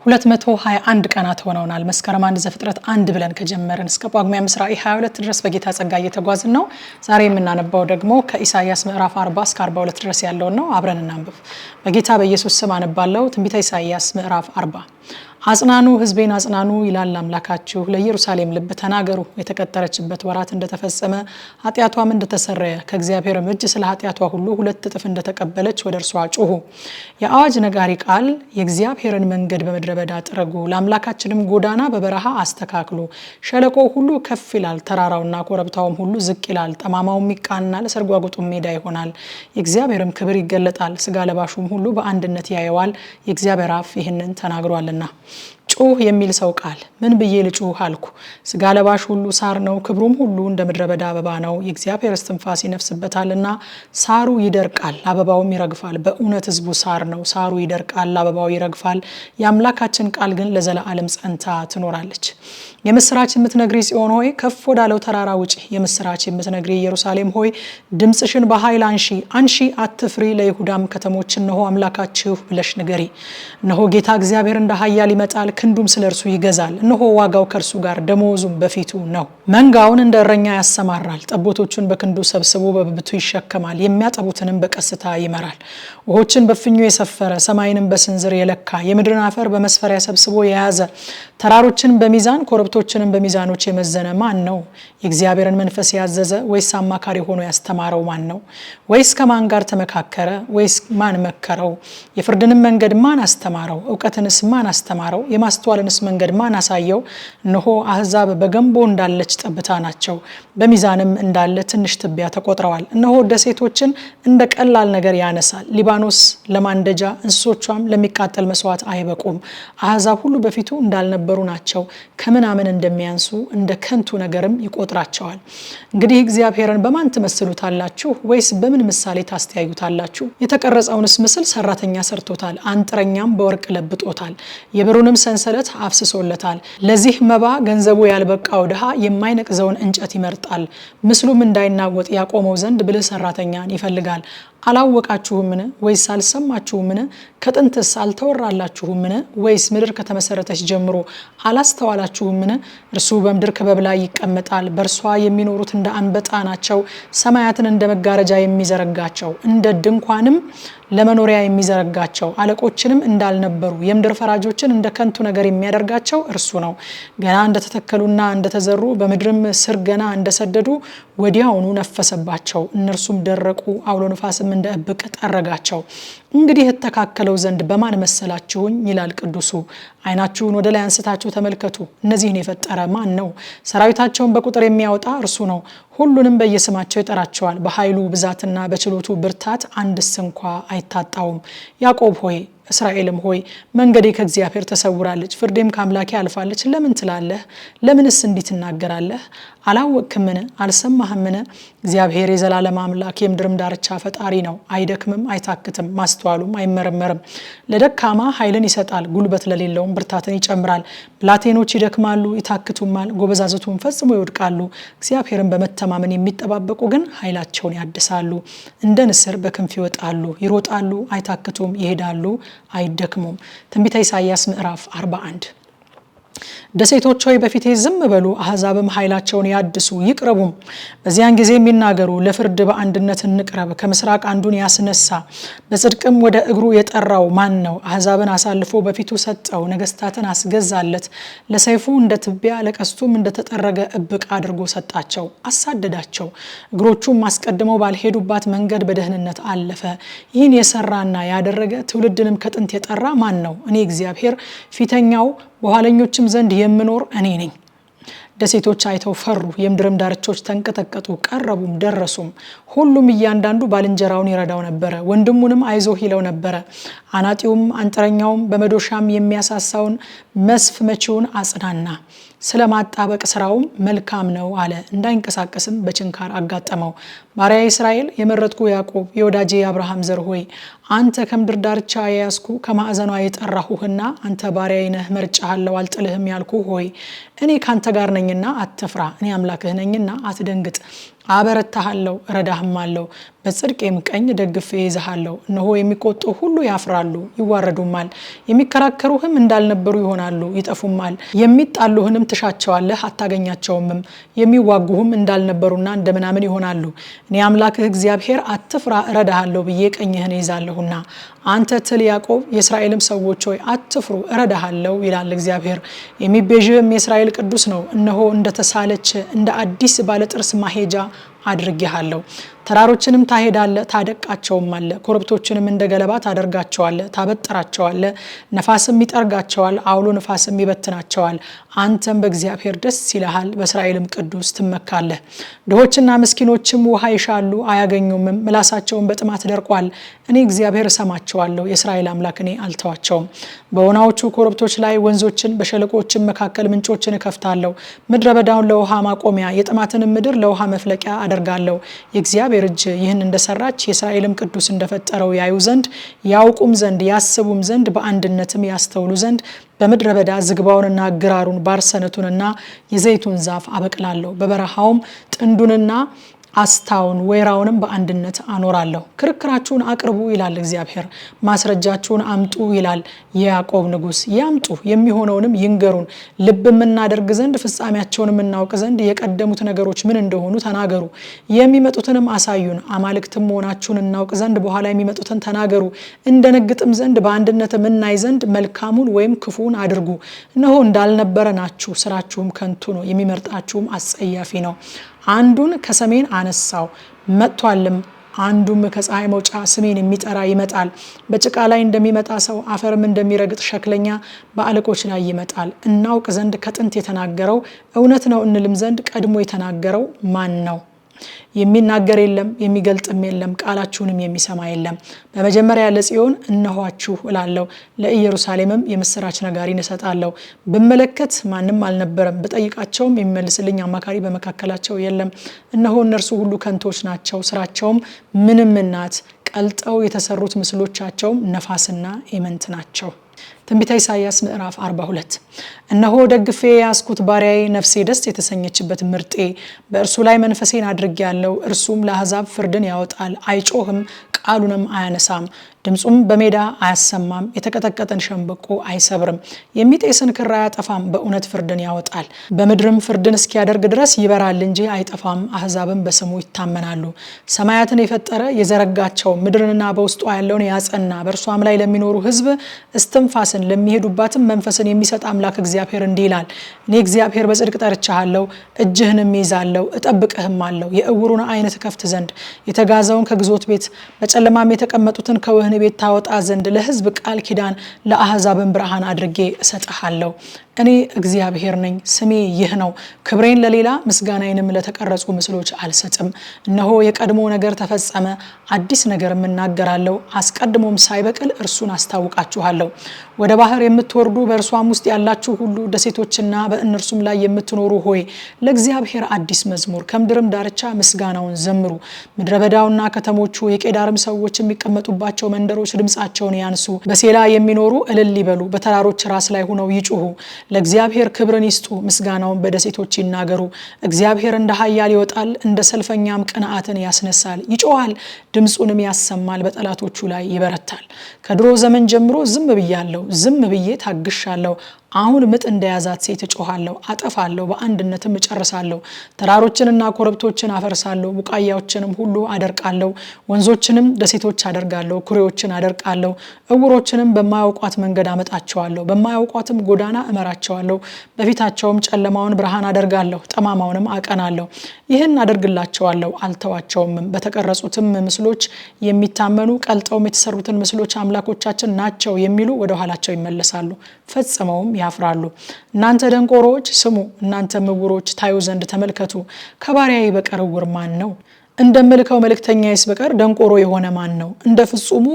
221 ቀናት ሆነውናል። መስከረም 1 ዘፍጥረት 1 ብለን ከጀመርን እስከ ጳጉሜ 5 ራዕይ 22 ድረስ በጌታ ጸጋ እየተጓዝን ነው። ዛሬ የምናነባው ደግሞ ከኢሳይያስ ምዕራፍ 40 እስከ 42 ድረስ ያለውን ነው። አብረን እናንብብ። በጌታ በኢየሱስ ስም አነባለሁ። ትንቢተ ኢሳይያስ ምዕራፍ 40 አጽናኑ ሕዝቤን አጽናኑ ይላል አምላካችሁ። ለኢየሩሳሌም ልብ ተናገሩ። የተቀጠረችበት ወራት እንደተፈጸመ ኃጢያቷም እንደተሰረየ ከእግዚአብሔር እጅ ስለ ኃጢያቷ ሁሉ 2 እጥፍ እንደተቀበለች ወደ እርሷ ጩሁ። የአዋጅ ነጋሪ ቃል የእግዚአብሔርን መንገድ በምድረ በዳ ጥረጉ፣ ለአምላካችንም ጎዳና በበረሃ አስተካክሉ። ሸለቆ ሁሉ ከፍ ይላል፣ ተራራውና ኮረብታውም ሁሉ ዝቅ ይላል። ጠማማውም ይቃናል፣ ሰርጓጉጡም ሜዳ ይሆናል። የእግዚአብሔርም ክብር ይገለጣል፣ ስጋ ለባሹም ሁሉ በአንድነት ያየዋል። የእግዚአብሔር አፍ ይህንን ተናግሯልና። ጩህ የሚል ሰው ቃል ምን ብዬ ልጩህ አልኩ። ስጋ ለባሽ ሁሉ ሳር ነው፣ ክብሩም ሁሉ እንደ ምድረ በዳ አበባ ነው። የእግዚአብሔር እስትንፋስ ይነፍስበታልና ሳሩ ይደርቃል፣ አበባውም ይረግፋል። በእውነት ሕዝቡ ሳር ነው፣ ሳሩ ይደርቃል፣ አበባው ይረግፋል። የአምላካችን ቃል ግን ለዘላለም ጸንታ ትኖራለች። የምስራች የምትነግሪ ጽዮን ሆይ ከፍ ወዳለው ተራራ ውጪ። የምስራች የምትነግሪ ኢየሩሳሌም ሆይ ድምጽሽን በኃይል አንሺ፣ አንሺ አትፍሪ። ለይሁዳም ከተሞች እነሆ አምላካችሁ ብለሽ ንገሪ። እነሆ ጌታ እግዚአብሔር እንደ ኃያል ይመጣል፣ ክንዱም ስለ እርሱ ይገዛል። እነሆ ዋጋው ከእርሱ ጋር፣ ደመወዙም በፊቱ ነው። መንጋውን እንደ እረኛ ያሰማራል፣ ጠቦቶቹን በክንዱ ሰብስቦ በብብቱ ይሸከማል። የሚያጠቡትንም በቀስታ ይመራል። ውሆችን በፍኙ የሰፈረ ሰማይንም በስንዝር የለካ የምድርን አፈር በመስፈሪያ ሰብስቦ የያዘ ተራሮችን በሚዛን ኮረብቶችንም በሚዛኖች የመዘነ ማን ነው? የእግዚአብሔርን መንፈስ ያዘዘ ወይስ አማካሪ ሆኖ ያስተማረው ማን ነው? ወይስ ከማን ጋር ተመካከረ? ወይስ ማን መከረው? የፍርድንም መንገድ ማን አስተማረው? እውቀትንስ ማን አስተማረው? የማስተዋልንስ መንገድ ማን አሳየው? እነሆ አሕዛብ በገንቦ እንዳለች ጠብታ ናቸው፣ በሚዛንም እንዳለ ትንሽ ትቢያ ተቆጥረዋል። እነሆ ደሴቶችን እንደ ቀላል ነገር ያነሳል። ሊባኖስ ለማንደጃ እንስሶቿም ለሚቃጠል መስዋዕት አይበቁም። አሕዛብ ሁሉ በፊቱ እንዳልነበሩ ናቸው፣ ከምናምን እንደሚያንሱ እንደ ከንቱ ነገርም ይቆጥራቸዋል። እንግዲህ እግዚአብሔርን በማን ትመስሉታላችሁ? ወይስ በምን ምሳሌ ታስተያዩታላችሁ? የተቀረጸውንስ ምስል ሰራተኛ ሰርቶታል፣ አንጥረኛም በወርቅ ለብጦታል፣ የብሩንም ሰንሰለት አፍስሶለታል። ለዚህ መባ ገንዘቡ ያልበቃው ድሃ የማይነቅዘውን እንጨት ይመርጣል። ምስሉም እንዳይናወጥ ያቆመው ዘንድ ብልህ ሰራተኛን ይፈልጋል። አላወቃችሁምን? ወይስ አልሰማችሁምን? ከጥንትስ አልተወራላችሁምን? ወይስ ምድር ከተመሰረተች ጀምሮ አላስተዋላችሁምን? እርሱ በምድር ክበብ ላይ ይቀመጣል፣ በእርሷ የሚኖሩት እንደ አንበጣ ናቸው። ሰማያትን እንደ መጋረጃ የሚዘረጋቸው፣ እንደ ድንኳንም ለመኖሪያ የሚዘረጋቸው፣ አለቆችንም እንዳልነበሩ የምድር ፈራጆችን እንደ ከንቱ ነገር የሚያደርጋቸው እርሱ ነው። ገና እንደተተከሉና እንደተዘሩ በምድርም ስር ገና እንደሰደዱ ወዲያውኑ ነፈሰባቸው፣ እነርሱም ደረቁ። አውሎ ነፋስም እንደ እብቅ ጠረጋቸው። እንግዲህ እተካከለው ዘንድ በማን መሰላችሁኝ? ይላል ቅዱሱ። ዓይናችሁን ወደ ላይ አንስታችሁ ተመልከቱ። እነዚህን የፈጠረ ማን ነው? ሰራዊታቸውን በቁጥር የሚያወጣ እርሱ ነው። ሁሉንም በየስማቸው ይጠራቸዋል። በኃይሉ ብዛትና በችሎቱ ብርታት አንድስ እንኳ አይታጣውም። ያዕቆብ ሆይ እስራኤልም ሆይ መንገዴ ከእግዚአብሔር ተሰውራለች፣ ፍርዴም ከአምላኬ አልፋለች ለምን ትላለህ? ለምንስ እንዲህ ትናገራለህ? አላወቅክምን? አልሰማህምን? እግዚአብሔር የዘላለም አምላክ የምድርም ዳርቻ ፈጣሪ ነው። አይደክምም፣ አይታክትም፣ ማስተዋሉም አይመረመርም። ለደካማ ኃይልን ይሰጣል፣ ጉልበት ለሌለውም ብርታትን ይጨምራል። ብላቴኖች ይደክማሉ፣ ይታክቱማል፣ ጎበዛዝቱም ፈጽሞ ይወድቃሉ። እግዚአብሔርን በመተማመን የሚጠባበቁ ግን ኃይላቸውን ያድሳሉ። እንደ ንስር በክንፍ ይወጣሉ፣ ይሮጣሉ፣ አይታክቱም፣ ይሄዳሉ፣ አይደክሙም። ትንቢተ ኢሳይያስ ምዕራፍ 41 ደሴቶች ሆይ በፊቴ ዝም በሉ፣ አሕዛብም ኃይላቸውን ያድሱ ይቅረቡም። በዚያን ጊዜ የሚናገሩ ለፍርድ በአንድነት እንቅረብ። ከምስራቅ አንዱን ያስነሳ በጽድቅም ወደ እግሩ የጠራው ማን ነው? አሕዛብን አሳልፎ በፊቱ ሰጠው፣ ነገስታትን አስገዛለት። ለሰይፉ እንደ ትቢያ ለቀስቱም እንደተጠረገ እብቅ አድርጎ ሰጣቸው፣ አሳደዳቸው። እግሮቹም አስቀድመው ባልሄዱባት መንገድ በደህንነት አለፈ። ይህን የሰራና ያደረገ ትውልድንም ከጥንት የጠራ ማን ነው? እኔ እግዚአብሔር ፊተኛው በኋለኞችም ዘንድ የምኖር እኔ ነኝ። ደሴቶች አይተው ፈሩ፣ የምድርም ዳርቾች ተንቀጠቀጡ፣ ቀረቡም ደረሱም። ሁሉም እያንዳንዱ ባልንጀራውን ይረዳው ነበረ፣ ወንድሙንም አይዞህ ይለው ነበረ። አናጢውም አንጥረኛውም በመዶሻም የሚያሳሳውን መስፍ መቺውን አጽናና። ስለማጣበቅ ስራውም መልካም ነው አለ። እንዳይንቀሳቀስም በችንካር አጋጠመው። ባሪያ እስራኤል፣ የመረጥኩ ያዕቆብ፣ የወዳጄ የአብርሃም ዘር ሆይ አንተ ከምድር ዳርቻ የያዝኩ ከማዕዘኗ የጠራሁህና አንተ ባሪያዬ ነህ፣ መርጬሃለሁ፣ አልጥልህም ያልኩ ሆይ እኔ ካንተ ጋር ነኝና አትፍራ፣ እኔ አምላክህ ነኝና አትደንግጥ። አበረታሃለሁ እረዳህማለሁ በጽድቄም ቀኝ ደግፌ ይዘሃለሁ። እነሆ የሚቆጡ ሁሉ ያፍራሉ ይዋረዱማል፣ የሚከራከሩህም እንዳልነበሩ ይሆናሉ ይጠፉማል። የሚጣሉህንም ትሻቸዋለህ አታገኛቸውምም፣ የሚዋጉህም እንዳልነበሩና እንደምናምን ይሆናሉ። እኔ አምላክህ እግዚአብሔር አትፍራ እረዳሃለሁ ብዬ ቀኝህን ይዛለሁና። አንተ ትል ያዕቆብ የእስራኤልም ሰዎች ሆይ አትፍሩ እረዳሃለሁ ይላል እግዚአብሔር። የሚቤዥህም የእስራኤል ቅዱስ ነው። እነሆ እንደተሳለች እንደ አዲስ ባለጥርስ ማሄጃ አድርጌሃለሁ። ተራሮችንም ታሄዳለህ ታደቃቸውማለህ፣ ኮረብቶችንም እንደ ገለባ ታደርጋቸዋለህ ታበጥራቸዋለህ። ነፋስም ይጠርጋቸዋል፣ አውሎ ነፋስም ይበትናቸዋል። አንተም በእግዚአብሔር ደስ ይልሃል፣ በእስራኤልም ቅዱስ ትመካለህ። ድሆችና ምስኪኖችም ውሃ ይሻሉ አያገኙምም፣ ምላሳቸውን በጥማት ደርቋል። እኔ እግዚአብሔር እሰማቸዋለሁ፣ የእስራኤል አምላክ እኔ አልተዋቸውም። በወናዎቹ ኮረብቶች ላይ ወንዞችን በሸለቆችም መካከል ምንጮችን እከፍታለሁ። ምድረ በዳውን ለውሃ ማቆሚያ የጥማትንም ምድር ለውሃ መፍለቂያ አደርጋለሁ። የእግዚአብሔር እጅ ይህን እንደሰራች የእስራኤልም ቅዱስ እንደፈጠረው ያዩ ዘንድ ያውቁም ዘንድ ያስቡም ዘንድ በአንድነትም ያስተውሉ ዘንድ በምድረ በዳ ዝግባውንና ግራሩን ባርሰነቱንና የዘይቱን ዛፍ አበቅላለሁ። በበረሃውም ጥንዱንና አስታውን ወይራውንም በአንድነት አኖራለሁ። ክርክራችሁን አቅርቡ ይላል እግዚአብሔር፣ ማስረጃችሁን አምጡ ይላል የያዕቆብ ንጉሥ። ያምጡ የሚሆነውንም ይንገሩን፣ ልብ የምናደርግ ዘንድ ፍጻሜያቸውን እናውቅ ዘንድ የቀደሙት ነገሮች ምን እንደሆኑ ተናገሩ። የሚመጡትንም አሳዩን፣ አማልክትም መሆናችሁን እናውቅ ዘንድ በኋላ የሚመጡትን ተናገሩ። እንደነግጥም ዘንድ በአንድነትም እናይ ዘንድ መልካሙን ወይም ክፉን አድርጉ። እነሆ እንዳልነበረ ናችሁ፣ ስራችሁም ከንቱ ነው፣ የሚመርጣችሁም አስጸያፊ ነው። አንዱን ከሰሜን አነሳው መጥቷልም፣ አንዱም ከፀሐይ መውጫ ስሜን የሚጠራ ይመጣል። በጭቃ ላይ እንደሚመጣ ሰው አፈርም እንደሚረግጥ ሸክለኛ በአለቆች ላይ ይመጣል። እናውቅ ዘንድ ከጥንት የተናገረው እውነት ነው እንልም ዘንድ ቀድሞ የተናገረው ማን ነው? የሚናገር የለም የሚገልጥም የለም፣ ቃላችሁንም የሚሰማ የለም። በመጀመሪያ ለጽዮን እነኋችሁ እላለሁ፣ ለኢየሩሳሌምም የምስራች ነጋሪን እሰጣለሁ። ብመለከት ማንም አልነበረም፣ ብጠይቃቸውም የሚመልስልኝ አማካሪ በመካከላቸው የለም። እነሆ እነርሱ ሁሉ ከንቶች ናቸው፣ ስራቸውም ምንም ናት። ቀልጠው የተሰሩት ምስሎቻቸውም ነፋስና ኢምንት ናቸው። ትንቢተ ኢሳይያስ ምዕራፍ 42 እነሆ ደግፌ ያስኩት ባሪያዬ፣ ነፍሴ ደስ የተሰኘችበት ምርጤ፣ በእርሱ ላይ መንፈሴን አድርጌያለሁ። እርሱም ለአሕዛብ ፍርድን ያወጣል፣ አይጮህም ቃሉንም አያነሳም፣ ድምጹም በሜዳ አያሰማም። የተቀጠቀጠን ሸምበቆ አይሰብርም፣ የሚጤስን ክር አያጠፋም። በእውነት ፍርድን ያወጣል፣ በምድርም ፍርድን እስኪያደርግ ድረስ ይበራል እንጂ አይጠፋም። አሕዛብም በስሙ ይታመናሉ። ሰማያትን የፈጠረ የዘረጋቸው ምድርንና በውስጧ ያለውን ያጸና፣ በእርሷም ላይ ለሚኖሩ ሕዝብ እስትንፋስን ለሚሄዱባትም መንፈስን የሚሰጥ አምላክ እግዚአብሔር እንዲህ ይላል፣ እኔ እግዚአብሔር በጽድቅ ጠርቻለሁ፣ እጅህንም ይዛለሁ፣ እጠብቅህም አለው። የእውሩን ዓይን ትከፍት ዘንድ፣ የተጋዘውን ከግዞት ቤት፣ በጨለማም የተቀመጡትን ከወህኒ ቤት ታወጣ ዘንድ፣ ለሕዝብ ቃል ኪዳን ለአሕዛብን ብርሃን አድርጌ እሰጥሃለሁ። እኔ እግዚአብሔር ነኝ፣ ስሜ ይህ ነው። ክብሬን ለሌላ ምስጋናዬንም ለተቀረጹ ምስሎች አልሰጥም። እነሆ የቀድሞ ነገር ተፈጸመ፣ አዲስ ነገርም እናገራለሁ። አስቀድሞም ሳይበቅል እርሱን አስታውቃችኋለሁ። ወደ ባህር የምትወርዱ በእርሷም ውስጥ ያላችሁ ሁሉ፣ ደሴቶችና በእነርሱም ላይ የምትኖሩ ሆይ ለእግዚአብሔር አዲስ መዝሙር፣ ከምድርም ዳርቻ ምስጋናውን ዘምሩ። ምድረ በዳውና ከተሞቹ፣ የቄዳርም ሰዎች የሚቀመጡባቸው መንደሮች ድምፃቸውን ያንሱ። በሴላ የሚኖሩ እልል ይበሉ፣ በተራሮች ራስ ላይ ሆነው ይጩሁ። ለእግዚአብሔር ክብርን ይስጡ፣ ምስጋናውን በደሴቶች ይናገሩ። እግዚአብሔር እንደ ኃያል ይወጣል፣ እንደ ሰልፈኛም ቅንዓትን ያስነሳል። ይጮሃል፣ ድምፁንም ያሰማል፣ በጠላቶቹ ላይ ይበረታል። ከድሮ ዘመን ጀምሮ ዝም ብያለሁ፣ ዝም ብዬ ታግሻለሁ። አሁን ምጥ እንደያዛት ሴት እጮሃለሁ፣ አጠፋለሁ፣ በአንድነትም እጨርሳለሁ። ተራሮችንና ኮረብቶችን አፈርሳለሁ፣ ቡቃያዎችንም ሁሉ አደርቃለሁ። ወንዞችንም ደሴቶች አደርጋለሁ፣ ኩሬዎችን አደርቃለሁ። እውሮችንም በማያውቋት መንገድ አመጣቸዋለሁ፣ በማያውቋትም ጎዳና እመራቸዋለሁ። በፊታቸውም ጨለማውን ብርሃን አደርጋለሁ፣ ጠማማውንም አቀናለሁ። ይህን አደርግላቸዋለሁ፣ አልተዋቸውም። በተቀረጹትም ምስሎች የሚታመኑ፣ ቀልጠውም የተሰሩትን ምስሎች አምላኮቻችን ናቸው የሚሉ ወደ ኋላቸው ይመለሳሉ፣ ፈጽመውም ያፍራሉ። እናንተ ደንቆሮዎች ስሙ፣ እናንተ ዕውሮች ታዩ ዘንድ ተመልከቱ። ከባሪያዬ በቀር ዕውር ማን ነው? እንደምልከው መልእክተኛዬስ በቀር ደንቆሮ የሆነ ማን ነው? እንደ ፍጹሙ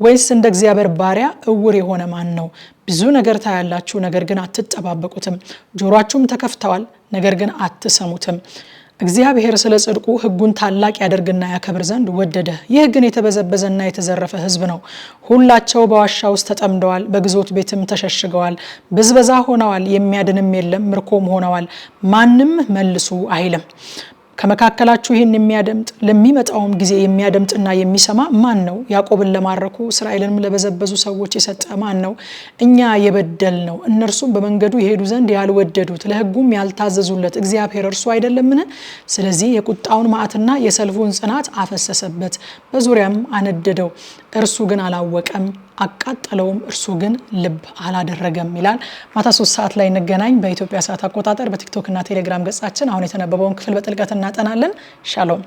ወይስ እንደ እግዚአብሔር ባሪያ ዕውር የሆነ ማን ነው? ብዙ ነገር ታያላችሁ፣ ነገር ግን አትጠባበቁትም። ጆሮአችሁም ተከፍተዋል፣ ነገር ግን አትሰሙትም። እግዚአብሔር ስለ ጽድቁ ሕጉን ታላቅ ያደርግና ያከብር ዘንድ ወደደ። ይህ ግን የተበዘበዘና የተዘረፈ ሕዝብ ነው። ሁላቸው በዋሻ ውስጥ ተጠምደዋል፣ በግዞት ቤትም ተሸሽገዋል። ብዝበዛ ሆነዋል፣ የሚያድንም የለም፣ ምርኮም ሆነዋል፣ ማንም መልሱ አይልም። ከመካከላችሁ ይህን የሚያደምጥ ለሚመጣውም ጊዜ የሚያደምጥና የሚሰማ ማን ነው? ያዕቆብን ለማረኩ እስራኤልንም ለበዘበዙ ሰዎች የሰጠ ማን ነው? እኛ የበደል ነው እነርሱም በመንገዱ የሄዱ ዘንድ ያልወደዱት ለሕጉም ያልታዘዙለት እግዚአብሔር እርሱ አይደለምን? ስለዚህ የቁጣውን መዓትና የሰልፉን ጽናት አፈሰሰበት፣ በዙሪያም አነደደው። እርሱ ግን አላወቀም፣ አቃጠለውም፣ እርሱ ግን ልብ አላደረገም ይላል። ማታ 3 ሰዓት ላይ እንገናኝ በኢትዮጵያ ሰዓት አቆጣጠር። በቲክቶክ እና ቴሌግራም ገጻችን አሁን የተነበበውን ክፍል በጥልቀት እናጠናለን። ሻሎም